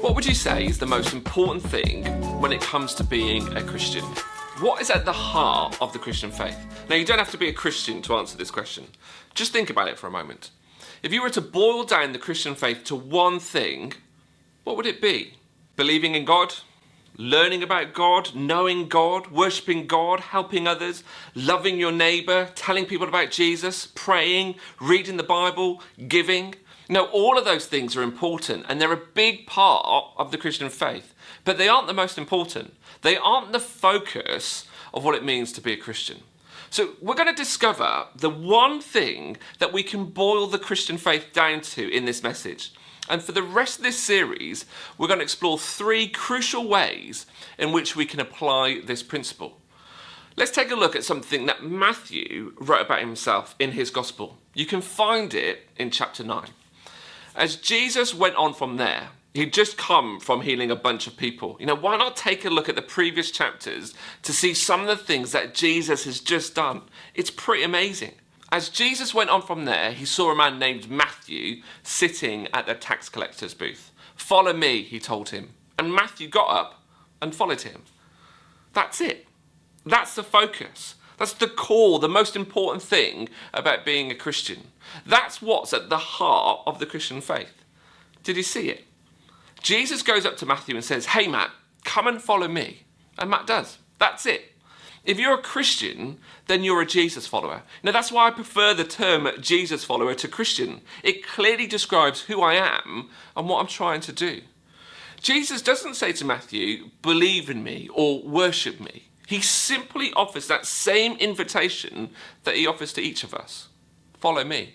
What would you say is the most important thing when it comes to being a Christian? What is at the heart of the Christian faith? Now, you don't have to be a Christian to answer this question. Just think about it for a moment. If you were to boil down the Christian faith to one thing, what would it be? Believing in God? Learning about God? Knowing God? Worshipping God? Helping others? Loving your neighbour? Telling people about Jesus? Praying? Reading the Bible? Giving? No, all of those things are important and they're a big part of the Christian faith, but they aren't the most important. They aren't the focus of what it means to be a Christian. So we're going to discover the one thing that we can boil the Christian faith down to in this message. And for the rest of this series, we're going to explore 3 crucial ways in which we can apply this principle. Let's take a look at something that Matthew wrote about himself in his gospel. You can find it in chapter 9. As Jesus went on from there, he'd just come from healing a bunch of people. Why not take a look at the previous chapters to see some of the things that Jesus has just done? It's pretty amazing. As Jesus went on from there, he saw a man named Matthew sitting at the tax collector's booth. "Follow me," he told him. And Matthew got up and followed him. That's it. That's the focus. That's the core, the most important thing about being a Christian. That's what's at the heart of the Christian faith. Did you see it? Jesus goes up to Matthew and says, "Hey Matt, come and follow me." And Matt does. That's it. If you're a Christian, then you're a Jesus follower. Now that's why I prefer the term Jesus follower to Christian. It clearly describes who I am and what I'm trying to do. Jesus doesn't say to Matthew, "Believe in me" or "worship me." He simply offers that same invitation that he offers to each of us. Follow me.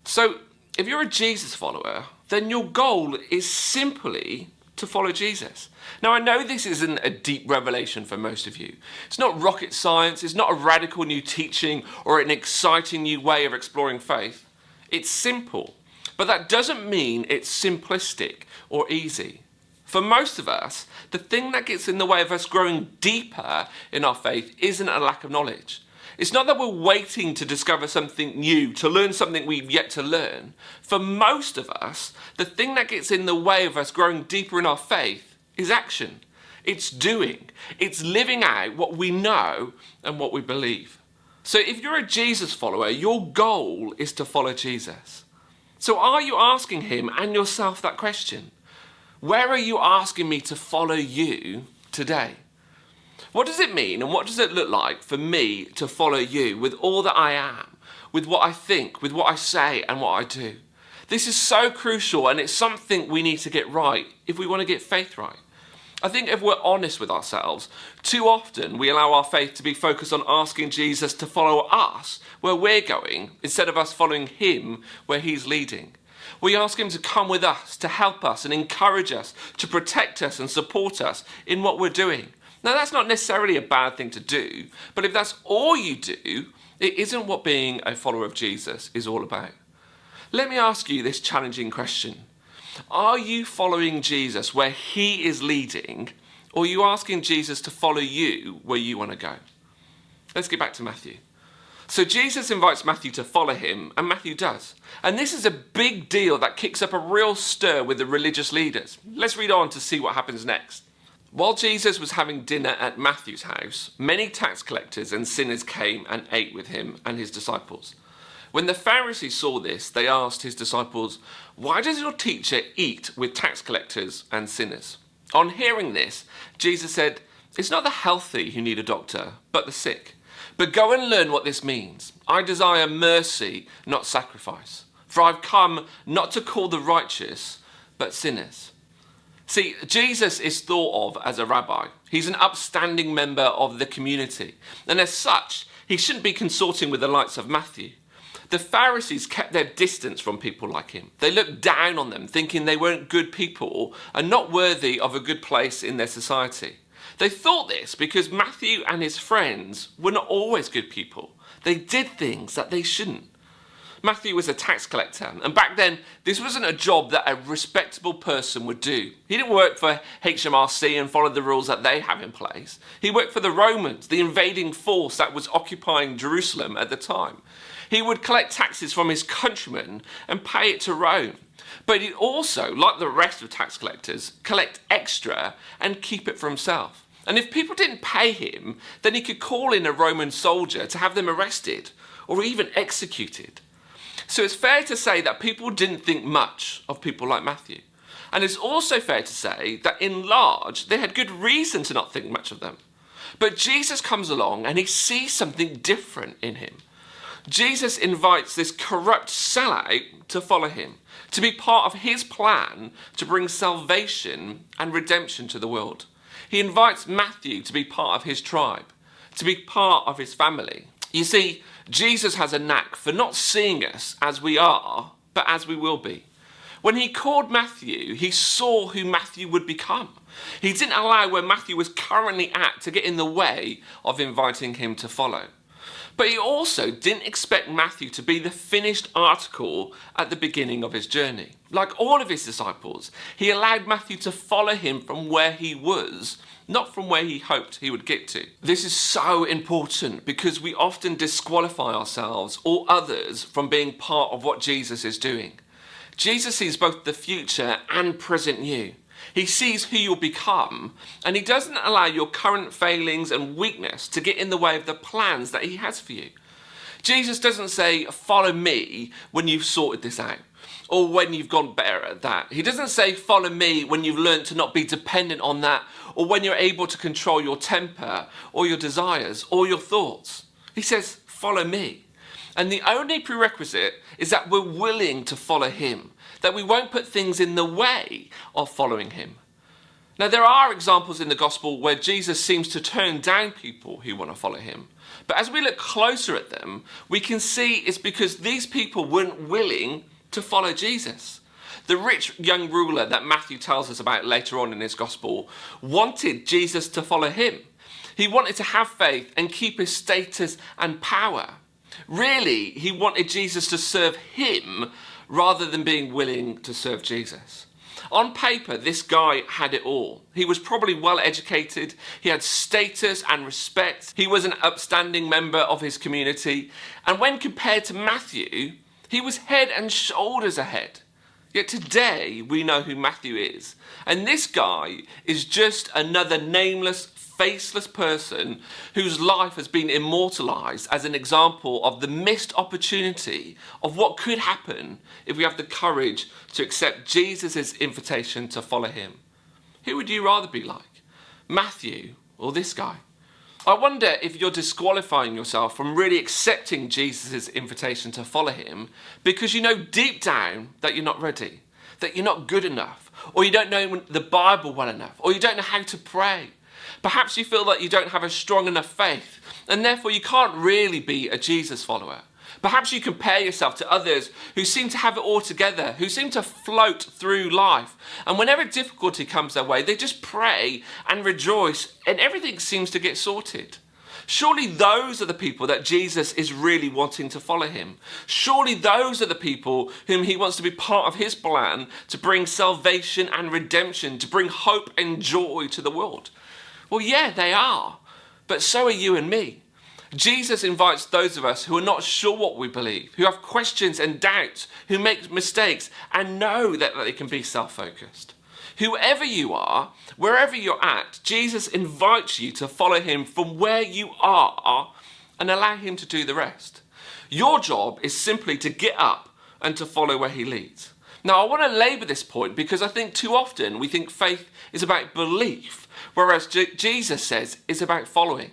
So if you're a Jesus follower, then your goal is simply to follow Jesus. Now, I know this isn't a deep revelation for most of you. It's not rocket science. It's not a radical new teaching or an exciting new way of exploring faith. It's simple, but that doesn't mean it's simplistic or easy. For most of us, the thing that gets in the way of us growing deeper in our faith isn't a lack of knowledge. It's not that we're waiting to discover something new, to learn something we've yet to learn. For most of us, the thing that gets in the way of us growing deeper in our faith is action. It's doing. It's living out what we know and what we believe. So if you're a Jesus follower, your goal is to follow Jesus. So are you asking him and yourself that question? Where are you asking me to follow you today? What does it mean and what does it look like for me to follow you with all that I am, with what I think, with what I say and what I do? This is so crucial and it's something we need to get right if we want to get faith right. I think if we're honest with ourselves, too often we allow our faith to be focused on asking Jesus to follow us where we're going instead of us following him where he's leading. We ask him to come with us, to help us and encourage us, to protect us and support us in what we're doing. Now, that's not necessarily a bad thing to do, but if that's all you do, it isn't what being a follower of Jesus is all about. Let me ask you this challenging question. Are you following Jesus where he is leading, or are you asking Jesus to follow you where you want to go? Let's get back to Matthew. So Jesus invites Matthew to follow him, and Matthew does. And this is a big deal that kicks up a real stir with the religious leaders. Let's read on to see what happens next. While Jesus was having dinner at Matthew's house, many tax collectors and sinners came and ate with him and his disciples. When the Pharisees saw this, they asked his disciples, "Why does your teacher eat with tax collectors and sinners?" On hearing this, Jesus said, "It's not the healthy who need a doctor, but the sick. But go and learn what this means. I desire mercy, not sacrifice. For I've come not to call the righteous, but sinners." See, Jesus is thought of as a rabbi. He's an upstanding member of the community. And as such, he shouldn't be consorting with the likes of Matthew. The Pharisees kept their distance from people like him. They looked down on them, thinking they weren't good people and not worthy of a good place in their society. They thought this because Matthew and his friends were not always good people. They did things that they shouldn't. Matthew was a tax collector, and back then this wasn't a job that a respectable person would do. He didn't work for HMRC and follow the rules that they have in place. He worked for the Romans, the invading force that was occupying Jerusalem at the time. He would collect taxes from his countrymen and pay it to Rome. But he'd also, like the rest of tax collectors, collect extra and keep it for himself. And if people didn't pay him, then he could call in a Roman soldier to have them arrested or even executed. So it's fair to say that people didn't think much of people like Matthew. And it's also fair to say that in large, they had good reason to not think much of them. But Jesus comes along and he sees something different in him. Jesus invites this corrupt sellout to follow him, to be part of his plan to bring salvation and redemption to the world. He invites Matthew to be part of his tribe, to be part of his family. You see, Jesus has a knack for not seeing us as we are, but as we will be. When he called Matthew, he saw who Matthew would become. He didn't allow where Matthew was currently at to get in the way of inviting him to follow. But he also didn't expect Matthew to be the finished article at the beginning of his journey. Like all of his disciples, he allowed Matthew to follow him from where he was, not from where he hoped he would get to. This is so important because we often disqualify ourselves or others from being part of what Jesus is doing. Jesus sees both the future and present you. He sees who you'll become, and he doesn't allow your current failings and weakness to get in the way of the plans that he has for you. Jesus doesn't say, follow me when you've sorted this out, or when you've gone better at that. He doesn't say, follow me when you've learned to not be dependent on that, or when you're able to control your temper, or your desires, or your thoughts. He says, follow me. And the only prerequisite is that we're willing to follow him, that we won't put things in the way of following him. Now, there are examples in the gospel where Jesus seems to turn down people who want to follow him. But as we look closer at them, we can see it's because these people weren't willing to follow Jesus. The rich young ruler that Matthew tells us about later on in his gospel wanted Jesus to follow him. He wanted to have faith and keep his status and power. Really, he wanted Jesus to serve him rather than being willing to serve Jesus. On paper, this guy had it all. He was probably well educated, he had status and respect, he was an upstanding member of his community, and when compared to Matthew, he was head and shoulders ahead. Yet today, we know who Matthew is, and this guy is just another nameless, faceless person whose life has been immortalized as an example of the missed opportunity of what could happen if we have the courage to accept Jesus' invitation to follow him. Who would you rather be like, Matthew or this guy? I wonder if you're disqualifying yourself from really accepting Jesus' invitation to follow him because you know deep down that you're not ready, that you're not good enough, or you don't know the Bible well enough, or you don't know how to pray. Perhaps you feel that you don't have a strong enough faith, and therefore you can't really be a Jesus follower. Perhaps you compare yourself to others who seem to have it all together, who seem to float through life, and whenever difficulty comes their way, they just pray and rejoice, and everything seems to get sorted. Surely those are the people that Jesus is really wanting to follow him. Surely those are the people whom he wants to be part of his plan to bring salvation and redemption, to bring hope and joy to the world. Well, yeah, they are, but so are you and me. Jesus invites those of us who are not sure what we believe, who have questions and doubts, who make mistakes and know that they can be self-focused. Whoever you are, wherever you're at, Jesus invites you to follow him from where you are and allow him to do the rest. Your job is simply to get up and to follow where he leads. Now, I want to labour this point because I think too often we think faith is about belief, whereas Jesus says it's about following.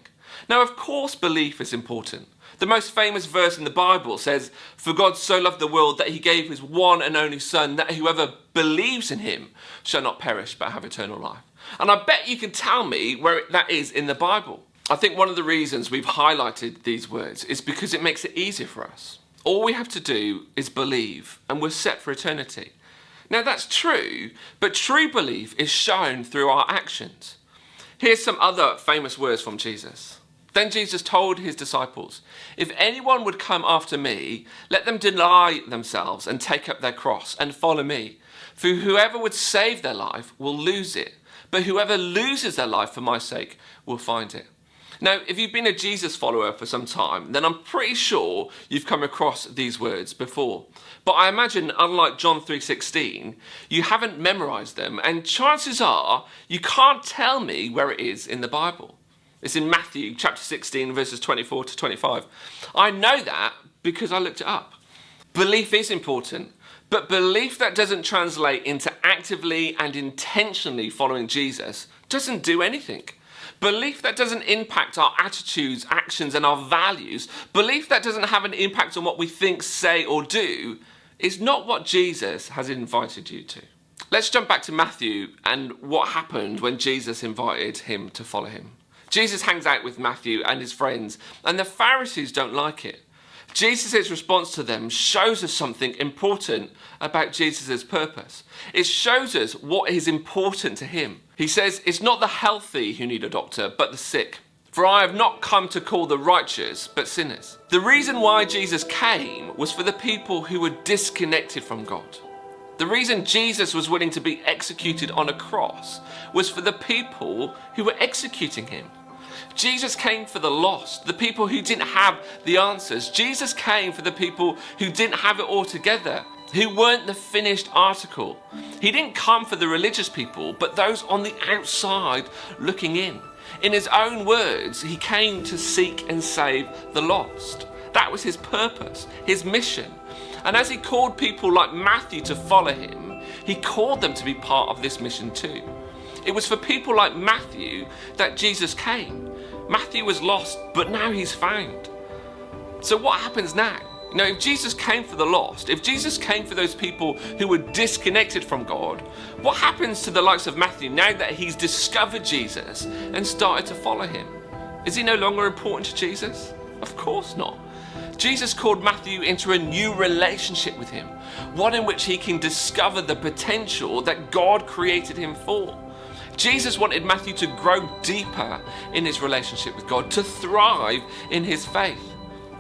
Now, of course, belief is important. The most famous verse in the Bible says, "For God so loved the world that he gave his one and only Son, that whoever believes in him shall not perish but have eternal life." And I bet you can tell me where that is in the Bible. I think one of the reasons we've highlighted these words is because it makes it easier for us. All we have to do is believe and we're set for eternity. Now that's true, but true belief is shown through our actions. Here's some other famous words from Jesus. Then Jesus told his disciples, "If anyone would come after me, let them deny themselves and take up their cross and follow me. For whoever would save their life will lose it, but whoever loses their life for my sake will find it." Now, if you've been a Jesus follower for some time, then I'm pretty sure you've come across these words before. But I imagine, unlike John 3:16, you haven't memorized them, and chances are you can't tell me where it is in the Bible. It's in Matthew chapter 16, verses 24 to 25. I know that because I looked it up. Belief is important, but belief that doesn't translate into actively and intentionally following Jesus doesn't do anything. Belief that doesn't impact our attitudes, actions, and our values, belief that doesn't have an impact on what we think, say, or do, is not what Jesus has invited you to. Let's jump back to Matthew and what happened when Jesus invited him to follow him. Jesus hangs out with Matthew and his friends, and the Pharisees don't like it. Jesus' response to them shows us something important about Jesus' purpose. It shows us what is important to him. He says, "It's not the healthy who need a doctor, but the sick. For I have not come to call the righteous, but sinners." The reason why Jesus came was for the people who were disconnected from God. The reason Jesus was willing to be executed on a cross was for the people who were executing him. Jesus came for the lost, the people who didn't have the answers. Jesus came for the people who didn't have it all together, who weren't the finished article. He didn't come for the religious people, but those on the outside looking in. In his own words, he came to seek and save the lost. That was his purpose, his mission. And as he called people like Matthew to follow him, he called them to be part of this mission too. It was for people like Matthew that Jesus came. Matthew was lost, but now he's found. So what happens now? You know, if Jesus came for the lost, if Jesus came for those people who were disconnected from God, what happens to the likes of Matthew now that he's discovered Jesus and started to follow him? Is he no longer important to Jesus? Of course not. Jesus called Matthew into a new relationship with him, one in which he can discover the potential that God created him for. Jesus wanted Matthew to grow deeper in his relationship with God, to thrive in his faith.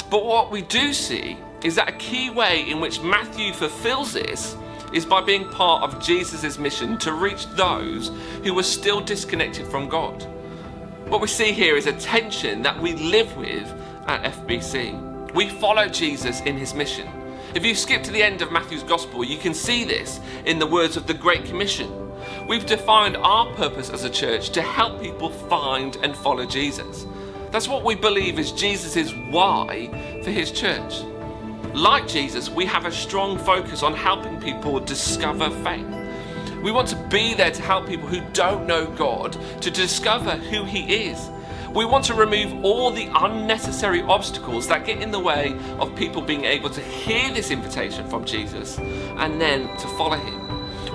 But what we do see is that a key way in which Matthew fulfills this is by being part of Jesus' mission to reach those who were still disconnected from God. What we see here is a tension that we live with at FBC. We follow Jesus in his mission. If you skip to the end of Matthew's Gospel, you can see this in the words of the Great Commission. We've defined our purpose as a church to help people find and follow Jesus. That's what we believe is Jesus' why for his church. Like Jesus, we have a strong focus on helping people discover faith. We want to be there to help people who don't know God to discover who he is. We want to remove all the unnecessary obstacles that get in the way of people being able to hear this invitation from Jesus and then to follow him.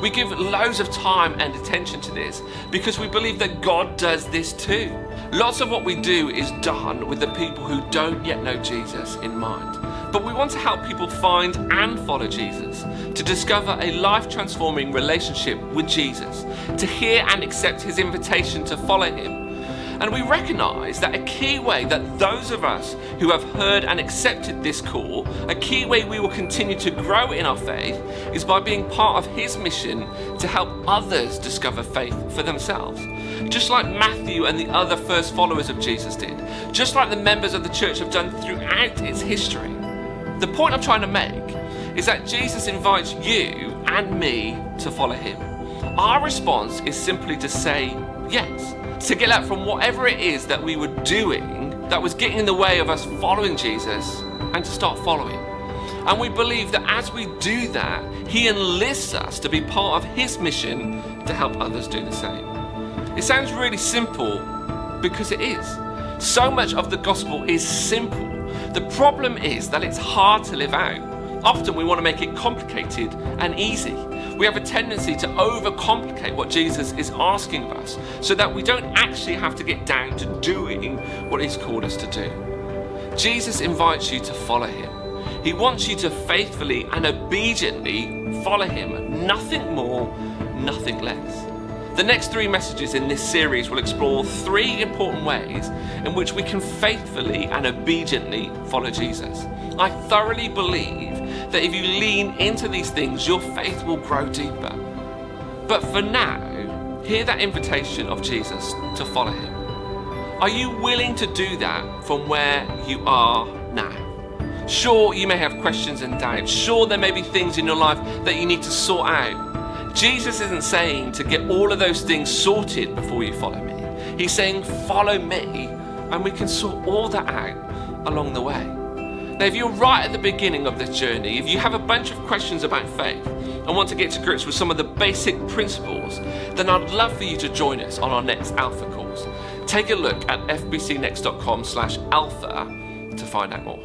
We give loads of time and attention to this because we believe that God does this too. Lots of what we do is done with the people who don't yet know Jesus in mind. But we want to help people find and follow Jesus, to discover a life-transforming relationship with Jesus, to hear and accept his invitation to follow him. And we recognize that a key way that those of us who have heard and accepted this call, a key way we will continue to grow in our faith, is by being part of his mission to help others discover faith for themselves. Just like Matthew and the other first followers of Jesus did, just like the members of the church have done throughout its history. The point I'm trying to make is that Jesus invites you and me to follow him. Our response is simply to say yes. To get out from whatever it is that we were doing that was getting in the way of us following Jesus and to start following. And we believe that as we do that, he enlists us to be part of his mission to help others do the same. It sounds really simple because it is. So much of the gospel is simple. The problem is that it's hard to live out. Often we want to make it complicated and easy. We have a tendency to overcomplicate what Jesus is asking of us so that we don't actually have to get down to doing what he's called us to do. Jesus invites you to follow him. He wants you to faithfully and obediently follow him. Nothing more, nothing less. The next 3 messages in this series will explore 3 important ways in which we can faithfully and obediently follow Jesus. I thoroughly believe that if you lean into these things, your faith will grow deeper. But for now, hear that invitation of Jesus to follow him. Are you willing to do that from where you are now? Sure, you may have questions and doubts. Sure, there may be things in your life that you need to sort out. Jesus isn't saying to get all of those things sorted before you follow me. He's saying, follow me, and we can sort all that out along the way. Now, if you're right at the beginning of this journey, if you have a bunch of questions about faith and want to get to grips with some of the basic principles, then I'd love for you to join us on our next Alpha course. Take a look at fbcnext.com/alpha to find out more.